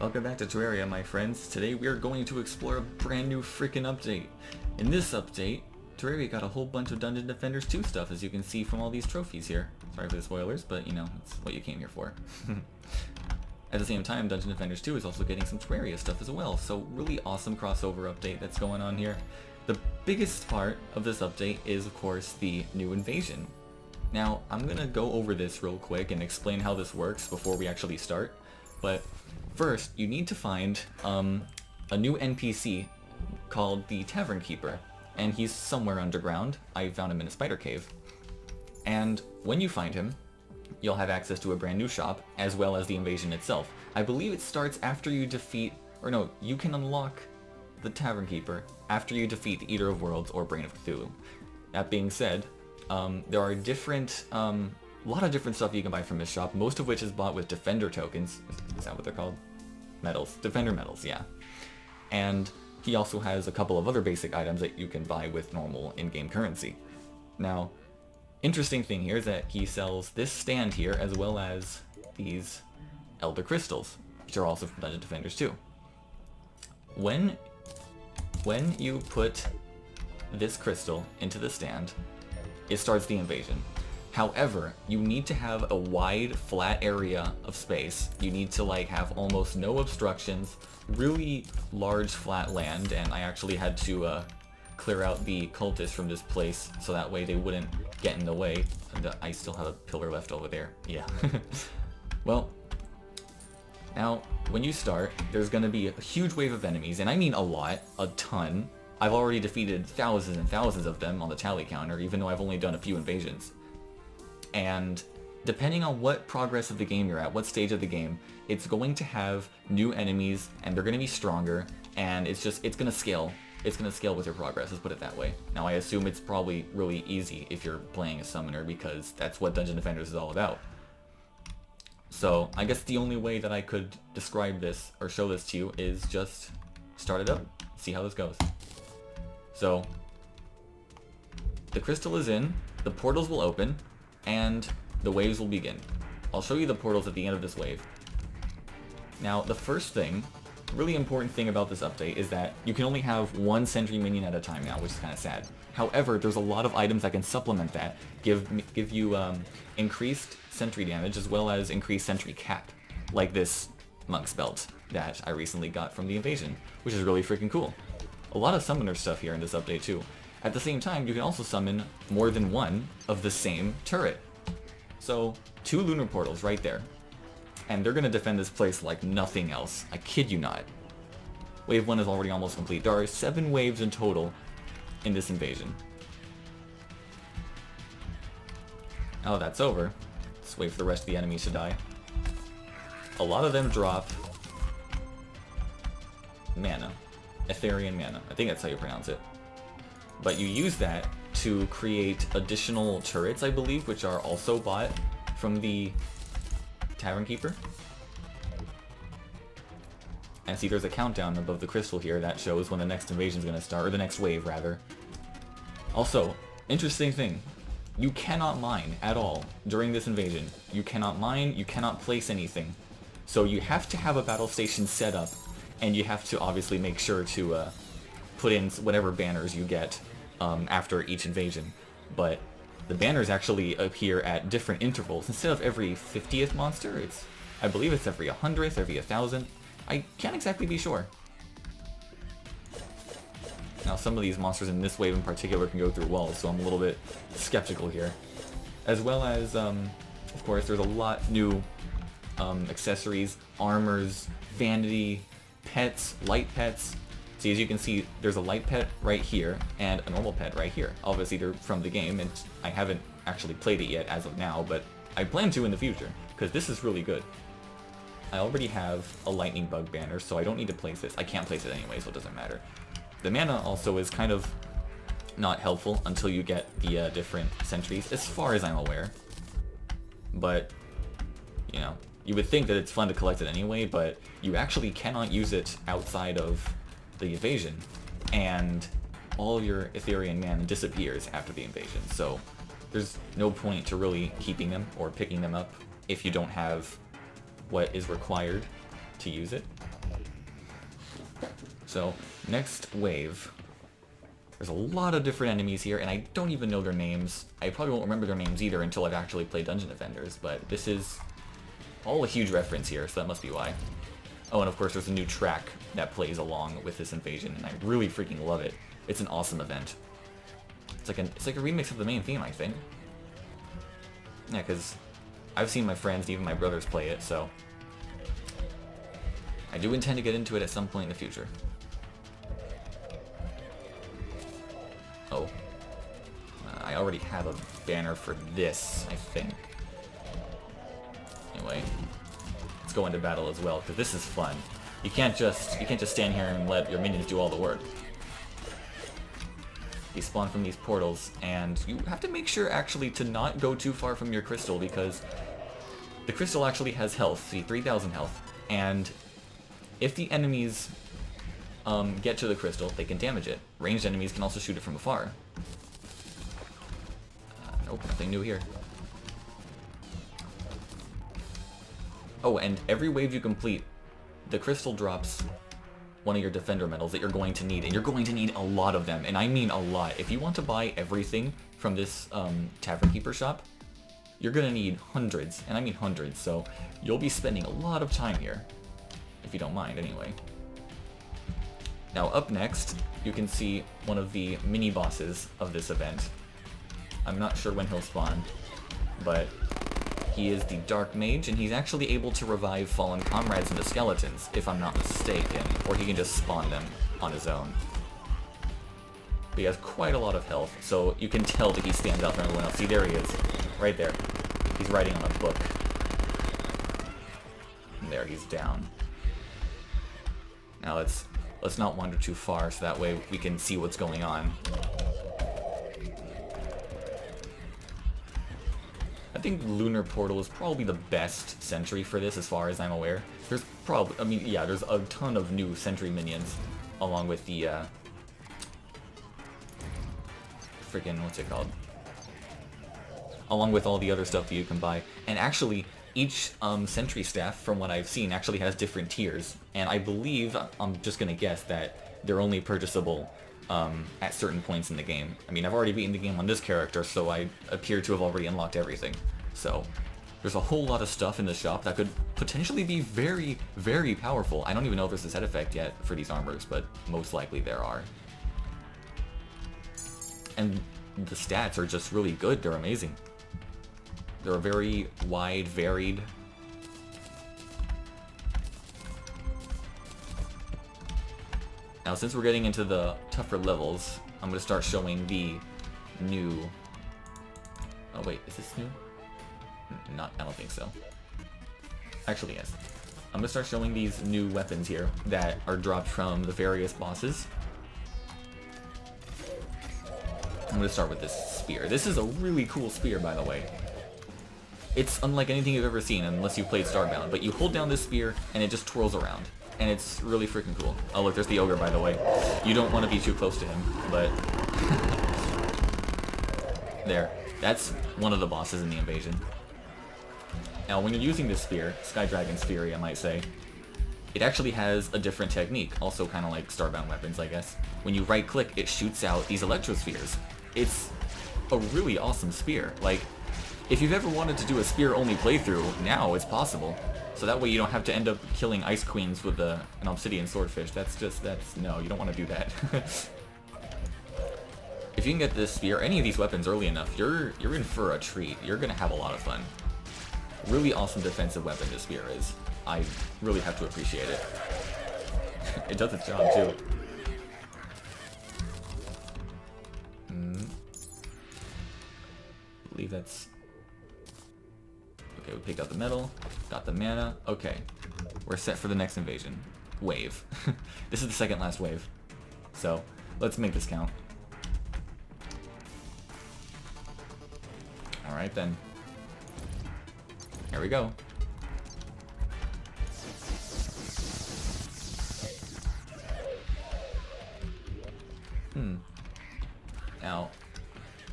Welcome back to Terraria, my friends. Today we are going to explore a brand new freaking update. In this update, Terraria got a whole bunch of Dungeon Defenders 2 stuff, as you can see from all these trophies here. Sorry for the spoilers, but you know, it's what you came here for. At the same time, Dungeon Defenders 2 is also getting some Terraria stuff as well, so really awesome crossover update that's going on here. The biggest part of this update is, of course, the new invasion. Now, I'm gonna go over this real quick and explain how this works before we actually start, but first, you need to find a new NPC called the Tavern Keeper, and he's somewhere underground. I found him in a spider cave. And when you find him, you'll have access to a brand new shop, as well as the invasion itself. I believe it starts after you defeat, or no, you can unlock the Tavern Keeper after you defeat the Eater of Worlds or Brain of Cthulhu. That being said, there are different, a lot of different stuff you can buy from his shop, most of which is bought with Defender tokens. Is that what they're called? Medals. Defender medals, yeah. And he also has a couple of other basic items that you can buy with normal in-game currency. Now, interesting thing here is that he sells this stand here as well as these Elder Crystals, which are also from Dungeon Defenders 2. When you put this crystal into the stand, it starts the invasion. However, you need to have a wide, flat area of space. You need to have almost no obstructions, really large flat land, and I actually had to clear out the cultists from this place so that way they wouldn't get in the way. And I still have a pillar left over there. Yeah. Well, now, when you start, there's going to be a huge wave of enemies, and I mean a lot, a ton. I've already defeated thousands and thousands of them on the tally counter, even though I've only done a few invasions. And depending on what progress of the game you're at, what stage of the game, it's going to have new enemies, and they're going to be stronger, and it's going to scale. It's going to scale with your progress, let's put it that way. Now, I assume it's probably really easy if you're playing a summoner, because that's what Dungeon Defenders is all about. So, I guess the only way that I could describe this, or show this to you, is just start it up, see how this goes. So, the crystal is in, the portals will open, and the waves will begin. I'll show you the portals at the end of this wave. Now, the first thing, really important thing about this update is that you can only have one sentry minion at a time now, which is kind of sad. However, there's a lot of items that can supplement that, give you increased sentry damage as well as increased sentry cap, like this monk's belt that I recently got from the invasion, which is really freaking cool. A lot of summoner stuff here in this update too. At the same time, you can also summon more than one of the same turret. So, 2 lunar portals right there. And they're going to defend this place like nothing else. I kid you not. Wave 1 is already almost complete. There are 7 waves in total in this invasion. Now that that's over, let's wait for the rest of the enemies to die. A lot of them drop mana. Etherian mana. I think that's how you pronounce it. But you use that to create additional turrets, I believe, which are also bought from the Tavern Keeper. And see, there's a countdown above the crystal here that shows when the next invasion is going to start, or the next wave, rather. Also, interesting thing, you cannot mine at all during this invasion. You cannot mine, you cannot place anything. So you have to have a battle station set up, and you have to obviously make sure to put in whatever banners you get after each invasion. But the banners actually appear at different intervals. Instead of every 50th monster, I believe it's every 100th, every 1,000th. I can't exactly be sure. Now, some of these monsters in this wave in particular can go through walls, so I'm a little bit skeptical here. As well as, of course, there's a lot new accessories, armors, vanity, pets, light pets. See, as you can see, there's a light pet right here and a normal pet right here. Obviously, they're from the game, and I haven't actually played it yet as of now, but I plan to in the future, because this is really good. I already have a lightning bug banner, so I don't need to place this. I can't place it anyway, so it doesn't matter. The mana also is kind of not helpful until you get the different sentries, as far as I'm aware. But, you know, you would think that it's fun to collect it anyway, but you actually cannot use it outside of the invasion, and all of your Etherian mana disappears after the invasion, so there's no point to really keeping them or picking them up if you don't have what is required to use it. So, next wave. There's a lot of different enemies here, and I don't even know their names. I probably won't remember their names either until I've actually played Dungeon Defenders, but this is all a huge reference here, so that must be why. Oh, and of course there's a new track that plays along with this invasion, and I really freaking love it. It's an awesome event. It's like a remix of the main theme, I think. Yeah, because I've seen my friends, even my brothers, play it, so I do intend to get into it at some point in the future. Oh. I already have a banner for this, I think. Anyway, let's go into battle as well, because this is fun. You can't just stand here and let your minions do all the work. You spawn from these portals, and you have to make sure actually to not go too far from your crystal, because the crystal actually has health, see, 3,000 health, and if the enemies get to the crystal, they can damage it. Ranged enemies can also shoot it from afar. Nope, nothing new here. Oh, and every wave you complete, the crystal drops one of your defender medals that you're going to need, and you're going to need a lot of them, and I mean a lot. If you want to buy everything from this Tavern Keeper shop, you're gonna need hundreds, and I mean hundreds, so you'll be spending a lot of time here, if you don't mind anyway. Now up next, you can see one of the mini-bosses of this event. I'm not sure when he'll spawn, but he is the Dark Mage, and he's actually able to revive fallen comrades into skeletons, if I'm not mistaken, or he can just spawn them on his own. But he has quite a lot of health, so you can tell that he stands out from everyone else. See, there he is, right there. He's writing on a book. And there, he's down. Now let's not wander too far, so that way we can see what's going on. I think Lunar Portal is probably the best sentry for this, as far as I'm aware. There's probably, I mean, yeah, there's a ton of new sentry minions, along with the, freaking, what's it called? Along with all the other stuff that you can buy. And actually, each sentry staff, from what I've seen, actually has different tiers. And I believe, I'm just gonna guess, that they're only purchasable at certain points in the game. I mean, I've already beaten the game on this character, so I appear to have already unlocked everything. So, there's a whole lot of stuff in the shop that could potentially be very, very powerful. I don't even know if there's a set effect yet for these armors, but most likely there are. And the stats are just really good, they're amazing. They're very wide, varied. Now, since we're getting into the tougher levels, I'm going to start showing the new... Oh wait, is this new? Not, I don't think so. Actually, yes. I'm going to start showing these new weapons here that are dropped from the various bosses. I'm going to start with this spear. This is a really cool spear, by the way. It's unlike anything you've ever seen, unless you've played Starbound, but you hold down this spear, and it just twirls around. And it's really freaking cool. Oh look, there's the ogre, by the way. You don't want to be too close to him, but... There. That's one of the bosses in the invasion. Now, when you're using this spear, Sky Dragon's Fury, I might say, it actually has a different technique, also kind of like Starbound weapons, I guess. When you right-click, it shoots out these electrospheres. It's a really awesome spear. Like, if you've ever wanted to do a spear-only playthrough, now it's possible. So that way you don't have to end up killing Ice Queens with an Obsidian Swordfish. No, you don't want to do that. If you can get this spear, any of these weapons early enough, you're in for a treat. You're going to have a lot of fun. Really awesome defensive weapon this spear is. I really have to appreciate it. It does its job too. I believe that's... Okay, we picked up the metal, got the mana. Okay, we're set for the next invasion. Wave. This is the second last wave. So, let's make this count. Alright then. Here we go. Now,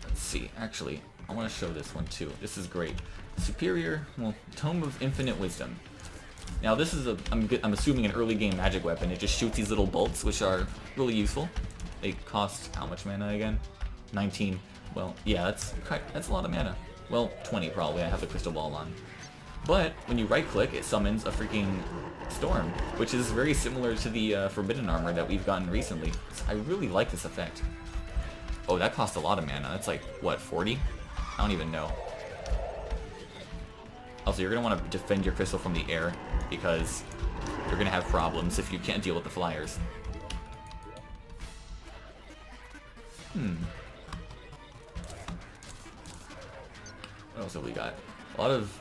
let's see. Actually, I want to show this one too. This is great. Superior, well, Tome of Infinite Wisdom. Now this is I'm assuming an early game magic weapon. It just shoots these little bolts, which are really useful. They cost how much mana again? 19. Well, yeah, that's a lot of mana. Well, 20 probably. I have the crystal ball on. But when you right click, it summons a freaking storm, which is very similar to the forbidden armor that we've gotten recently. I really like this effect. Oh, that costs a lot of mana. That's like, what, 40? I don't even know. Also, you're going to want to defend your crystal from the air, because you're going to have problems if you can't deal with the flyers. What else have we got? A lot of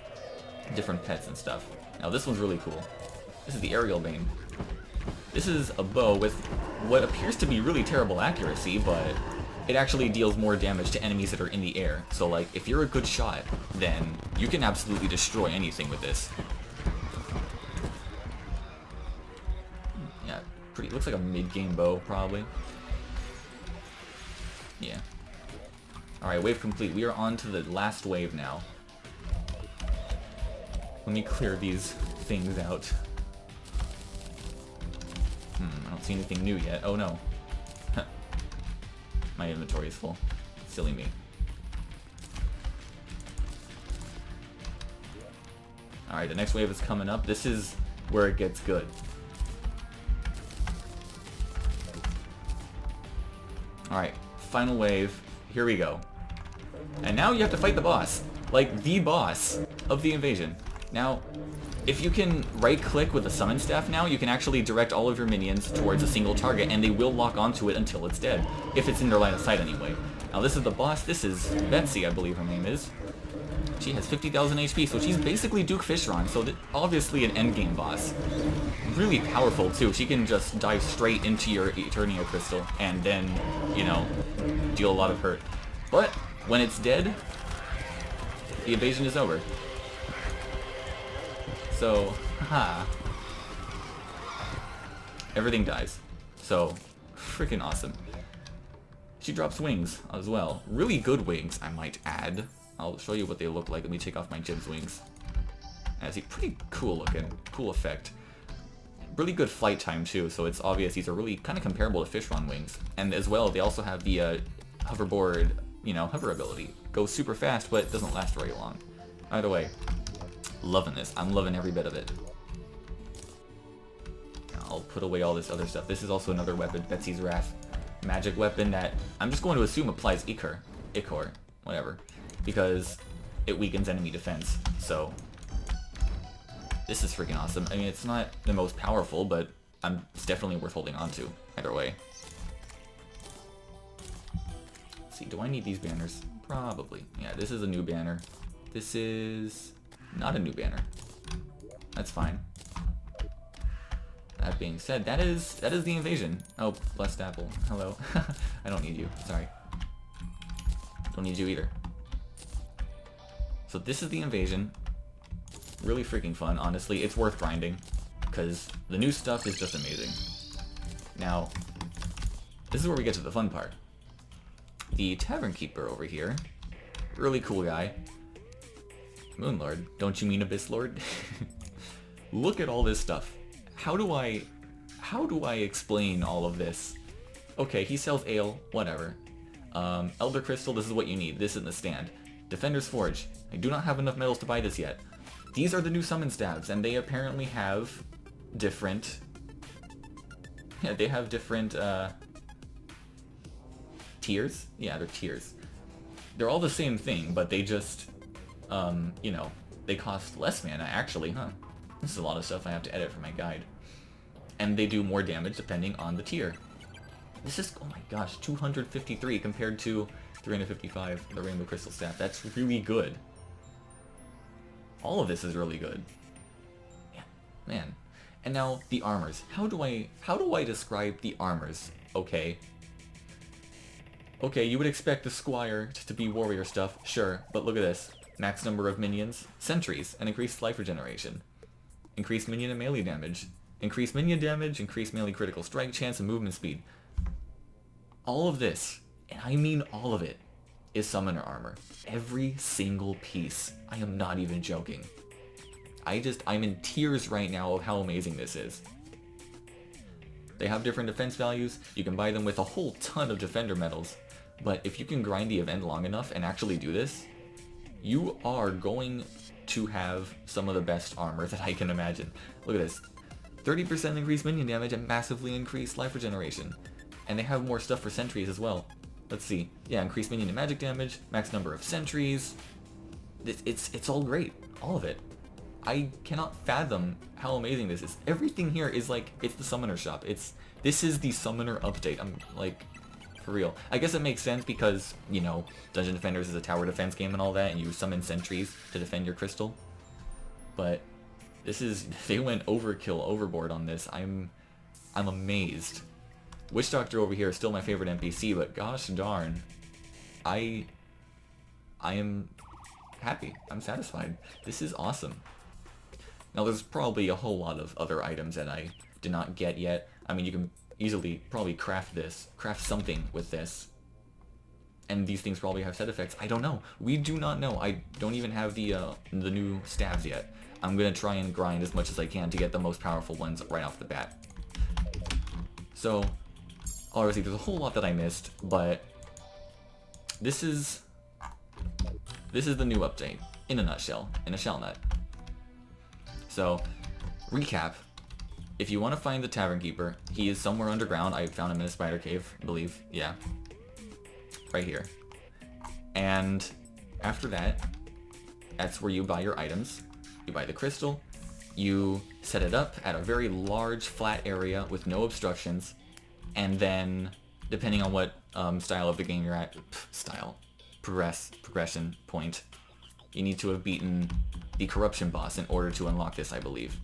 different pets and stuff. Now this one's really cool. This is the Aerial Bane. This is a bow with what appears to be really terrible accuracy, but it actually deals more damage to enemies that are in the air. So like, if you're a good shot, then you can absolutely destroy anything with this. Yeah, pretty. Looks like a mid-game bow, probably. Yeah. Alright, wave complete. We are on to the last wave now. Let me clear these things out. I don't see anything new yet. Oh no. My inventory is full. Silly me. Alright, the next wave is coming up. This is where it gets good. Alright, final wave. Here we go. And now you have to fight the boss. Like, the boss of the invasion. Now, if you can right-click with the summon staff now, you can actually direct all of your minions towards a single target, and they will lock onto it until it's dead. If it's in their line of sight anyway. Now this is the boss. This is Betsy, I believe her name is. She has 50,000 HP, so she's basically Duke Fishron, so obviously an endgame boss. Really powerful too. She can just dive straight into your Eternia Crystal, and then, you know, deal a lot of hurt. But when it's dead, the invasion is over. So, haha. Everything dies. So, freaking awesome. She drops wings as well. Really good wings, I might add. I'll show you what they look like. Let me take off my Jib's wings. And see, pretty cool looking. Cool effect. Really good flight time too, so it's obvious these are really kind of comparable to Fishron wings. And as well, they also have the hoverboard, you know, hover ability. Goes super fast, but doesn't last very long. Either way, loving this. I'm loving every bit of it. I'll put away all this other stuff. This is also another weapon, Betsy's Wrath. Magic weapon that I'm just going to assume applies Ichor, whatever. Because it weakens enemy defense, so this is freaking awesome. I mean, it's not the most powerful, but it's definitely worth holding on to, either way. Let's see, do I need these banners? Probably. Yeah, this is a new banner. This is not a new banner. That's fine. That being said, that is the invasion. Oh, blessed apple. Hello. I don't need you. Sorry. Don't need you either. So this is the invasion. Really freaking fun, honestly. It's worth grinding, because the new stuff is just amazing. Now, this is where we get to the fun part. The Tavern Keeper over here. Really cool guy. Moonlord. Don't you mean Abyss Lord? Look at all this stuff. How do I explain all of this? Okay, he sells ale, whatever. Elder Crystal, this is what you need. This in the stand. Defender's Forge. I do not have enough metals to buy this yet. These are the new summon staves, and they apparently have different... Yeah, they have different, tiers? Yeah, they're tiers. They're all the same thing, but they just, you know, they cost less mana, actually, huh? This is a lot of stuff I have to edit for my guide. And they do more damage depending on the tier. This is, oh my gosh, 253 compared to 355 for the Rainbow Crystal Staff. That's really good. All of this is really good. Yeah, man. And now the armors. How do I describe the armors? Okay. Okay, you would expect the Squire to be warrior stuff, sure, but look at this. Max number of minions, sentries, and increased life regeneration. Increased minion and melee damage. Increased minion damage, increased melee critical strike chance, and movement speed. All of this, and I mean all of it, is summoner armor. Every single piece. I am not even joking. I'm in tears right now of how amazing this is. They have different defense values. You can buy them with a whole ton of defender medals. But if you can grind the event long enough and actually do this, you are going to have some of the best armor that I can imagine. Look at this. 30% increased minion damage and massively increased life regeneration. And they have more stuff for sentries as well. Let's see. Yeah, increased minion and magic damage, max number of sentries. It's all great. All of it. I cannot fathom how amazing this is. Everything here is like, it's the summoner shop. This is the summoner update. I'm like, for real. I guess it makes sense because, you know, Dungeon Defenders is a tower defense game and all that, and you summon sentries to defend your crystal. But they went overboard on this. I'm amazed. Witch Doctor over here is still my favorite NPC, but gosh darn, I am happy. I'm satisfied. This is awesome. Now there's probably a whole lot of other items that I did not get yet. I mean, you can easily probably craft something with this. And these things probably have side effects. I don't know. We do not know. I don't even have the new staves yet. I'm gonna try and grind as much as I can to get the most powerful ones right off the bat. So, obviously there's a whole lot that I missed, but this is the new update, in a nutshell, in a shell nut. So, recap. If you want to find the Tavern Keeper, he is somewhere underground. I found him in a spider cave, I believe. Yeah. Right here. And after that, that's where you buy your items. You buy the crystal. You set it up at a very large, flat area with no obstructions. And then, depending on what style of the game you're at, progression point, you need to have beaten the corruption boss in order to unlock this, I believe.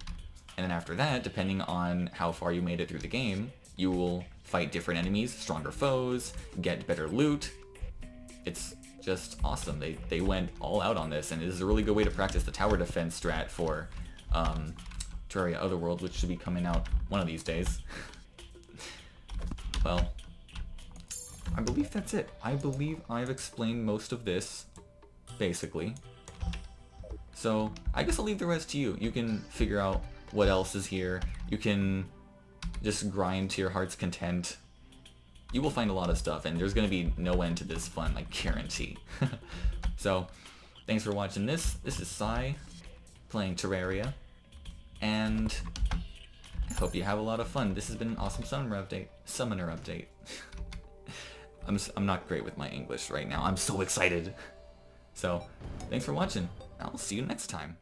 And then after that, depending on how far you made it through the game, you will fight different enemies, stronger foes, get better loot. It's just awesome. They went all out on this, and it is a really good way to practice the tower defense strat for Terraria Otherworld, which should be coming out one of these days. Well, I believe that's it. I believe I've explained most of this, basically. So, I guess I'll leave the rest to you. You can figure out what else is here. You can just grind to your heart's content. You will find a lot of stuff, and there's going to be no end to this fun, I guarantee. So, thanks for watching this. This is Sai, playing Terraria, and I hope you have a lot of fun. This has been an awesome summoner update. I'm not great with my English right now. I'm so excited. So, thanks for watching. I'll see you next time.